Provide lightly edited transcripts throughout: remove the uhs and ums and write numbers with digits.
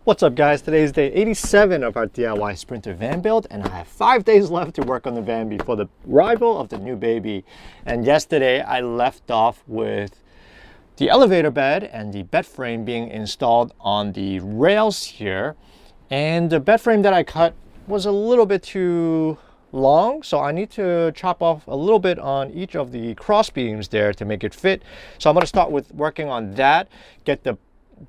What's up guys, today is day 87 of our DIY Sprinter van build and I have 5 days left to work on the van before the arrival of the new baby. And yesterday I left off with the elevator bed and the bed frame being installed on the rails here. And the bed frame that I cut was a little bit too long, so I need to chop off a little bit on each of the cross beams there to make it fit. So I'm going to start with working on that, get the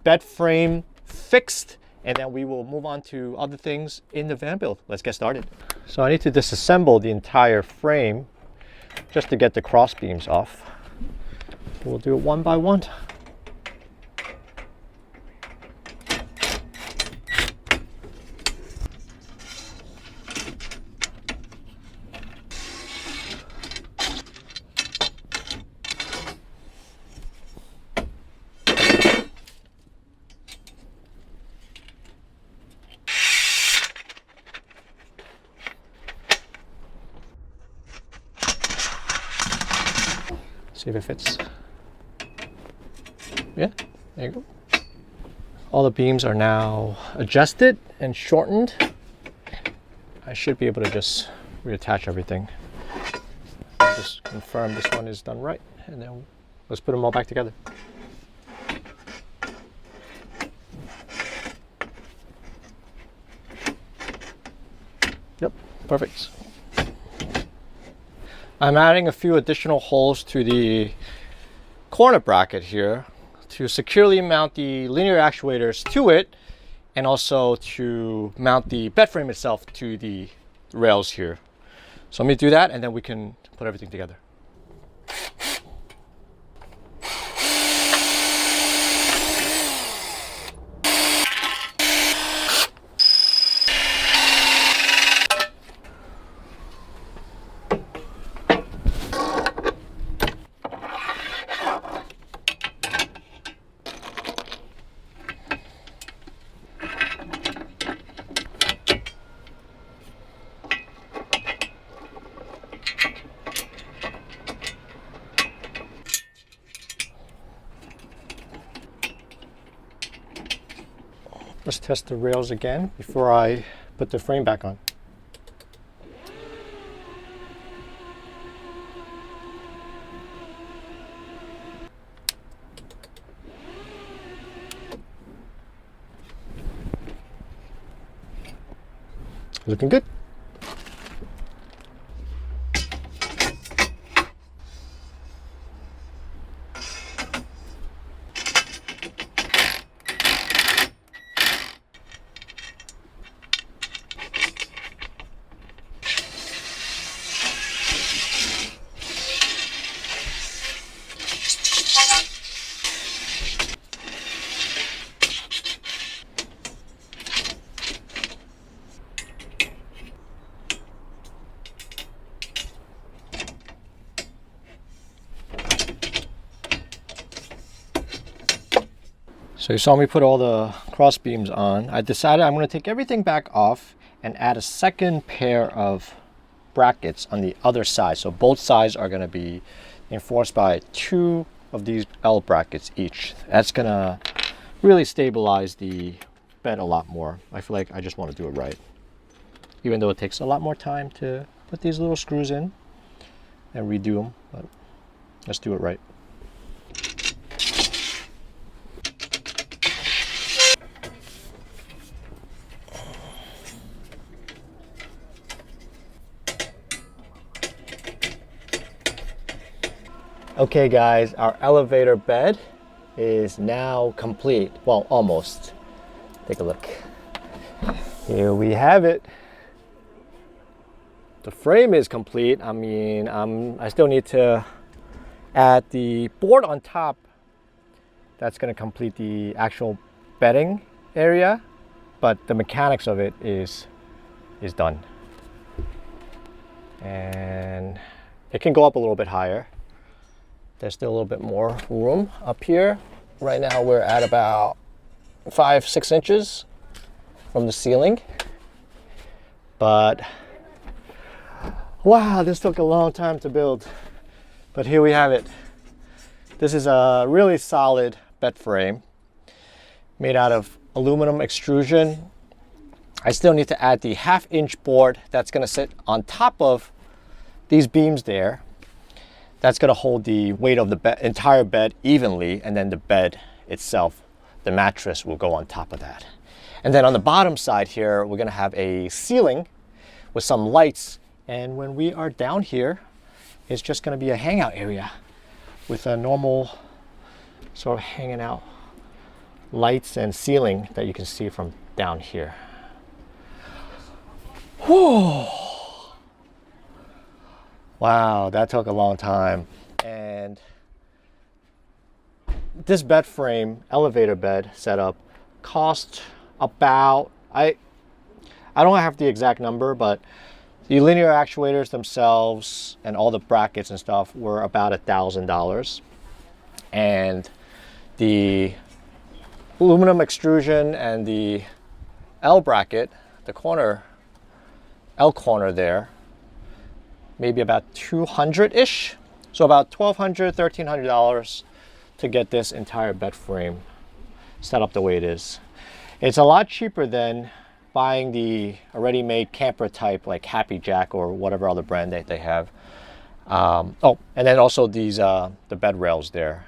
bed frame fixed, and then we will move on to other things in the van build. Let's get started. So I need to disassemble the entire frame just to get the cross beams off. We'll do it one by one. See if it fits. Yeah, there you go. All the beams are now adjusted and shortened. I should be able to just reattach everything. Just confirm this one is done right, and then let's put them all back together. Yep, perfect. I'm adding a few additional holes to the corner bracket here to securely mount the linear actuators to it, and also to mount the bed frame itself to the rails here. So let me do that and then we can put everything together. Let's test the rails again before I put the frame back on. Looking good. So you saw me put all the cross beams on. I decided I'm going to take everything back off and add a second pair of brackets on the other side. So both sides are going to be reinforced by 2 of these L brackets each. That's going to really stabilize the bed a lot more. I feel like I just want to do it right. Even though it takes a lot more time to put these little screws in and redo them, but let's do it right. Okay guys, our elevator bed is now complete. Well, almost. Take a look. Here we have it. The frame is complete. I mean, I still need to add the board on top. That's going to complete the actual bedding area, but the mechanics of it is done. And it can go up a little bit higher. There's still a little bit more room up here. Right now we're at about 5-6 inches from the ceiling. But wow, this took a long time to build. But here we have it. This is a really solid bed frame made out of aluminum extrusion. I still need to add the 1/2-inch board that's going to sit on top of these beams there. That's going to hold the weight of the entire bed evenly, and then the bed itself, the mattress, will go on top of that. And then on the bottom side here, we're going to have a ceiling with some lights, and when we are down here, it's just going to be a hangout area with a normal sort of hanging out lights and ceiling that you can see from down here. Whew. Wow, that took a long time. And this bed frame, elevator bed setup, cost about, I don't have the exact number, but the linear actuators themselves and all the brackets and stuff were about $1,000. And the aluminum extrusion and the L bracket, the corner, L corner there, maybe about $200-ish. So about $1,200, $1,300 to get this entire bed frame set up the way it is. It's a lot cheaper than buying the already made camper type like Happy Jack or whatever other brand they have. Oh, and then also these the bed rails there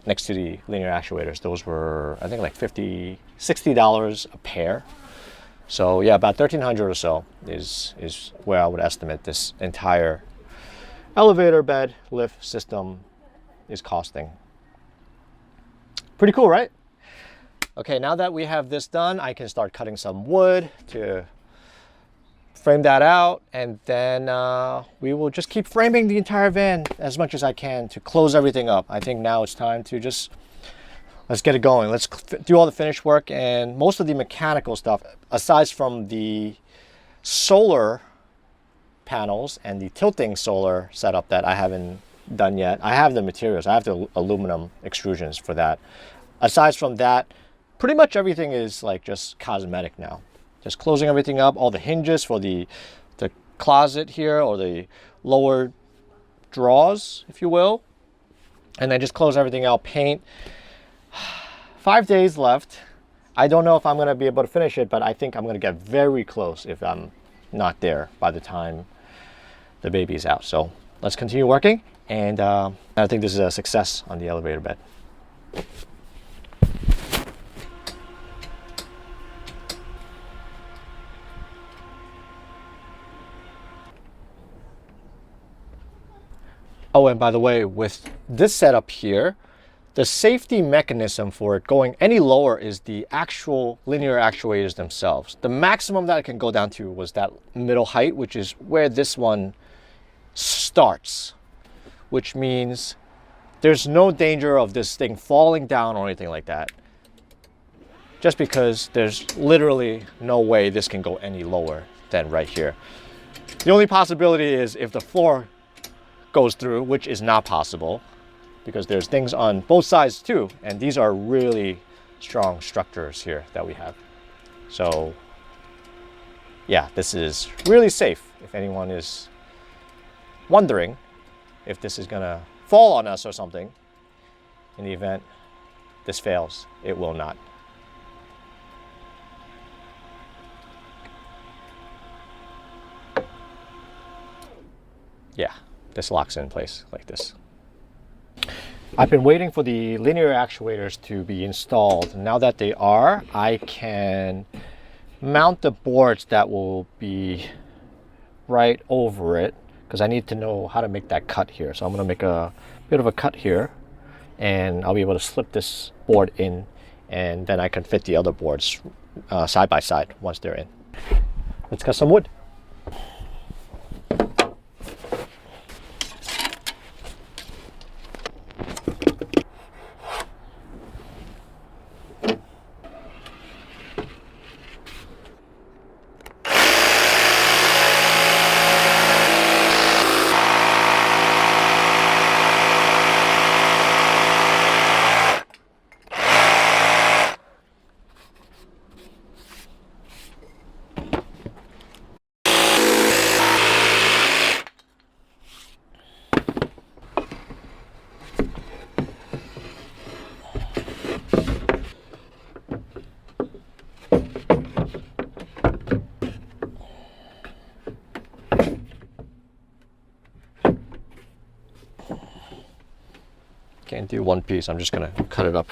next to the linear actuators. Those were, I think, like $50, $60 a pair. So yeah, about $1,300 or so is where I would estimate this entire elevator bed lift system is costing. Pretty cool, right? Okay, now that we have this done, I can start cutting some wood to frame that out, and then we will just keep framing the entire van as much as I can to close everything up. I think now it's time to just, let's get it going. Let's do all the finish work and most of the mechanical stuff, aside from the solar panels and the tilting solar setup that I haven't done yet. I have the materials. I have the aluminum extrusions for that. Aside from that, pretty much everything is like just cosmetic now. Just closing everything up, all the hinges for the closet here, or the lower drawers, if you will. And then just close everything out, paint. 5 days left. I don't know if I'm gonna be able to finish it, but I think I'm gonna get very close if I'm not there by the time the baby's out. So let's continue working. And I think this is a success on the elevator bed. Oh, and by the way, with this setup here, the safety mechanism for it going any lower is the actual linear actuators themselves. The maximum that it can go down to was that middle height, which is where this one starts, which means there's no danger of this thing falling down or anything like that, just because there's literally no way this can go any lower than right here. The only possibility is if the floor goes through, which is not possible because there's things on both sides too, and these are really strong structures here that we have. So yeah, this is really safe. If anyone is wondering if this is gonna fall on us or something, in the event this fails, it will not. Yeah, this locks in place like this. I've been waiting for the linear actuators to be installed. Now that they are, I can mount the boards that will be right over it, because I need to know how to make that cut here. So I'm going to make a bit of a cut here, and I'll be able to slip this board in, and then I can fit the other boards side by side once they're in. Let's cut some wood. Can't do one piece. I'm just gonna cut it up,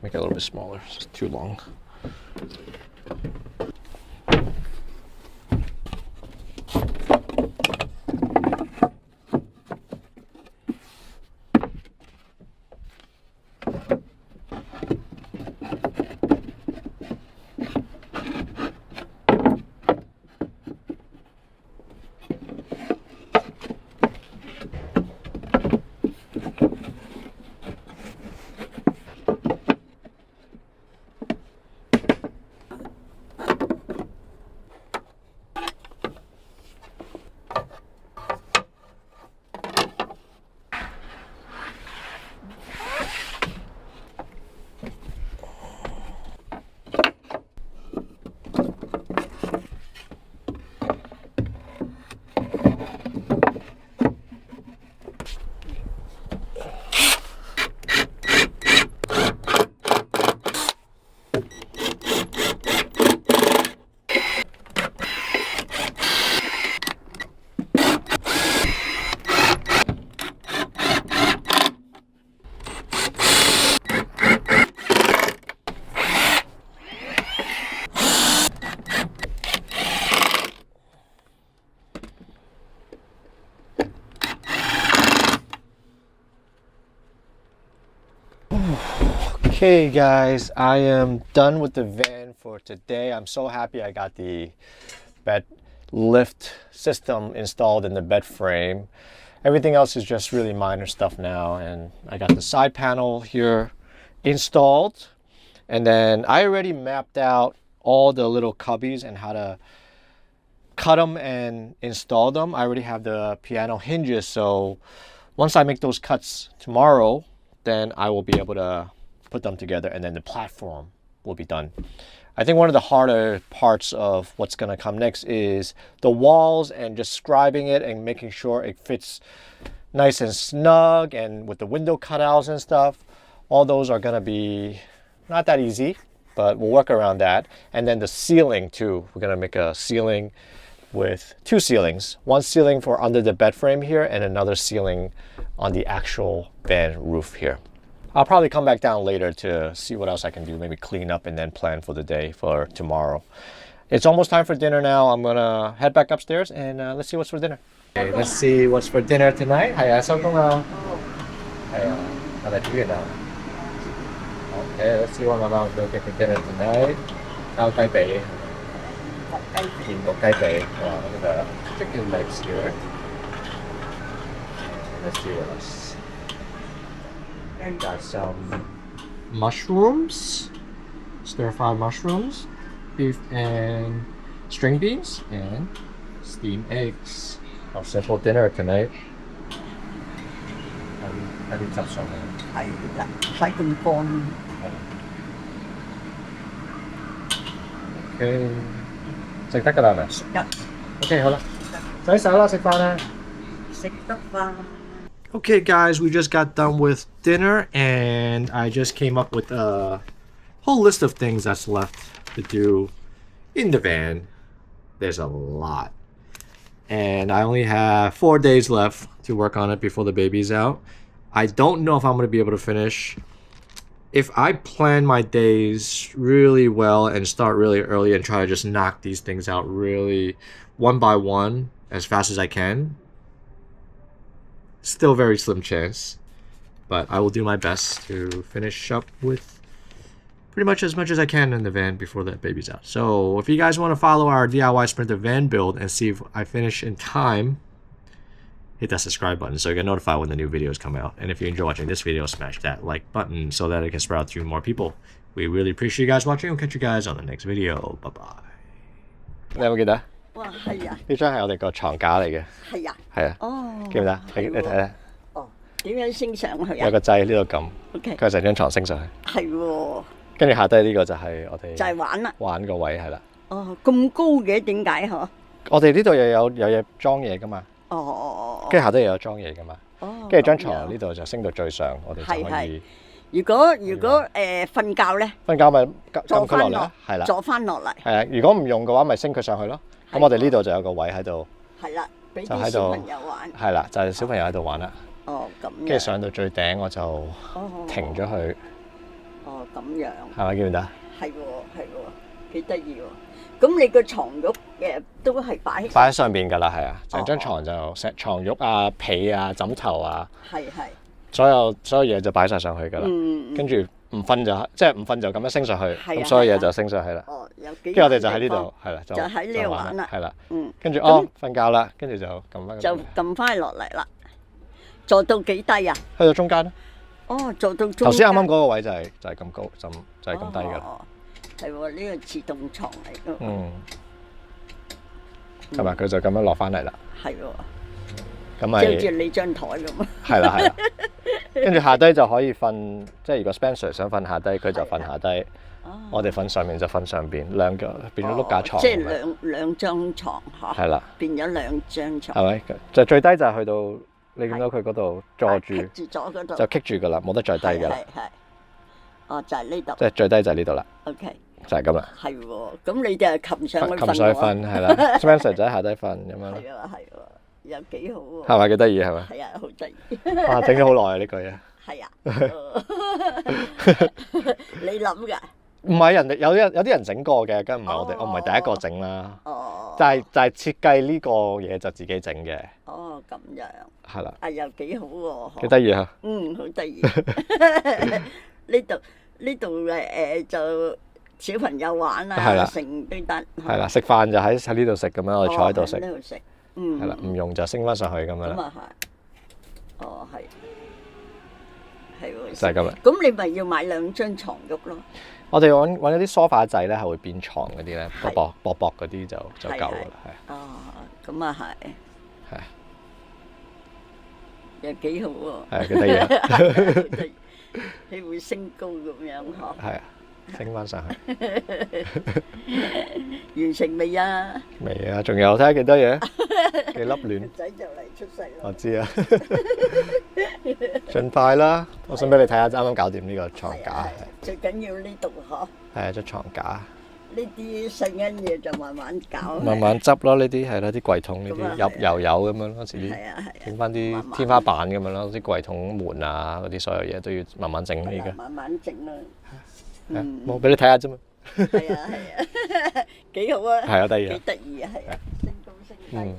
make it a little bit smaller. It's too long. Okay guys, I am done with the van for today. I'm so happy I got the bed lift system installed in the bed frame. Everything else is just really minor stuff now, and I got the side panel here installed, and then I already mapped out all the little cubbies and how to cut them and install them. I already have the piano hinges, so once I make those cuts tomorrow, then I will be able to put them together, and then the platform will be done. I think one of the harder parts of what's going to come next is the walls and just scribing it and making sure it fits nice and snug, and with the window cutouts and stuff. All those are going to be not that easy, but we'll work around that. And then the ceiling too. We're going to make a ceiling with two ceilings. One ceiling for under the bed frame here, and another ceiling on the actual van roof here. I'll probably come back down later to see what else I can do, maybe clean up and then plan for the day for tomorrow. It's almost time for dinner now. I'm gonna head back upstairs and let's see what's for dinner. Okay, let's see what's for dinner tonight. Okay, let's see what my mom's cooking for dinner tonight. Look at the chicken legs here. Let's see what else. And got some mushrooms, stir-fried mushrooms, beef and string beans, and steamed eggs. Our simple dinner tonight. How do you touch on that? Okay. 食得㗎啦，係咪？食得。OK， 好啦，洗手啦，食飯啦。食得飯。Okay guys, we just got done with dinner, and I just came up with a whole list of things that's left to do in the van. There's a lot. And I only have 4 days left to work on it before the baby's out. I don't know if I'm going to be able to finish. If I plan my days really well and start really early and try to just knock these things out really one by one as fast as I can, still very slim chance, but I will do my best to finish up with pretty much as I can in the van before the baby's out. So if you guys want to follow our DIY Sprinter van build and see if I finish in time, hit that subscribe button so you get notified when the new videos come out. And if you enjoy watching this video, smash that like button so that it can spread out to more people. We really appreciate you guys watching. We'll catch you guys on the next video. Bye bye. 你有冇記得？哇，係啊！呢張係我哋個床架嚟嘅。係啊。係啊。哦。記唔記得？你睇下。哦。點樣升上去啊？有個掣呢度撳。OK。佢成張床升上去。係喎。跟住下低呢個就係我哋。就係玩啦。玩個位係啦。哦，咁高嘅點解嗬？我哋呢度又有嘢裝嘢㗎嘛。哦。跟住下低又有裝嘢㗎嘛。哦。跟住張床呢度就升到最上，我哋就可以。如果瞓覺咧，瞓覺咪撳佢落嚟，係啦，坐翻落嚟。係啊，如果唔用嘅話，咪升佢上去咯。咁我哋呢度就有個位喺度，係啦，俾啲小朋友玩。係啦，就係小朋友喺度玩啦。哦，咁樣。跟住上到最頂我就停咗佢。哦，咁樣。係咪記唔記得？係喎，係喎，幾得意喎！咁你個床褥嘅都係擺喺上邊㗎啦，係啊，成張床就石床褥啊、被啊、枕頭啊，係，所有嘢就擺晒上去㗎啦。跟住唔瞓就即係唔瞓就咁樣升上去，咁所有嘢就升上去啦。哦，有幾。跟住我哋就喺呢度，係啦，就喺呢度玩啦。係啦，跟住瞓覺啦，跟住就撳翻。就撳翻落嚟啦。坐到幾低啊？去到中間咯。哦，坐到中間。頭先啱啱嗰個位就係咁高，就係咁低㗎啦。係喎，呢個自動床嚟㗎。係咪佢就咁樣落翻嚟啦？係喎。咁咪好似你張台咁啊。係啦。跟住下低就可以瞓，即係如果 Spencer 想瞓下低，佢就瞓下低。我哋瞓上面就瞓上邊，兩個變咗碌架床。即係兩張床嚇。係啦。變咗兩張床。係咪？就最低就係去到你見到佢嗰度坐住，棘住咗嗰度。就棘住㗎啦，冇得再低㗎啦。係。哦，就係呢度。即係最低就係呢度啦。OK。就係咁啦。係喎，咁你哋係擒上去瞓喎。擒上去瞓係啦 ，Spencer 就喺下低瞓咁樣咯。係喎，又幾好喎。係咪幾得意係咪？係啊，好得意。哇！整咗好耐啊呢句嘢。係啊。你諗㗎？唔係人哋有啲人整過嘅，梗唔係我唔係第一個整啦。哦。就係設計呢個嘢就自己整嘅。哦，咁樣。係啦。啊，又幾好喎！幾得意啊！好得意。呢度就小朋友玩啊，成都得。係啦，食飯就喺呢度食咁樣，我哋坐喺度食。呢度食。係啦，唔用就升翻上去咁樣啦。咁啊係。哦，係喎。就係咁啦。咁你咪要買兩張床褥咯。我哋揾咗啲梳化仔咧，係會變床嗰啲咧，薄薄嗰啲就夠㗎啦，係。哦，咁啊係。係。又幾好喎。係幾得意啊！你會升高咁樣嗬？係啊，升翻上去。完成未啊？未啊，仲有睇下幾多嘢？幾粒戀？仔就嚟出世啦！我知啊，盡快啦！我想俾你睇下，啱啱搞掂呢個床架。最緊要呢度嗬。係啊，張床架。呢啲細嘅嘢就慢慢搞。慢慢執咯，呢啲係啦，啲櫃桶呢啲油咁樣咯，遲啲整翻啲天花板咁樣咯，啲櫃桶門啊嗰啲所有嘢都要慢慢整呢個。慢慢整啦。冇俾你睇下啫嘛。係啊，幾好啊。係啊，得意啊。幾得意啊，係啊，升高升低。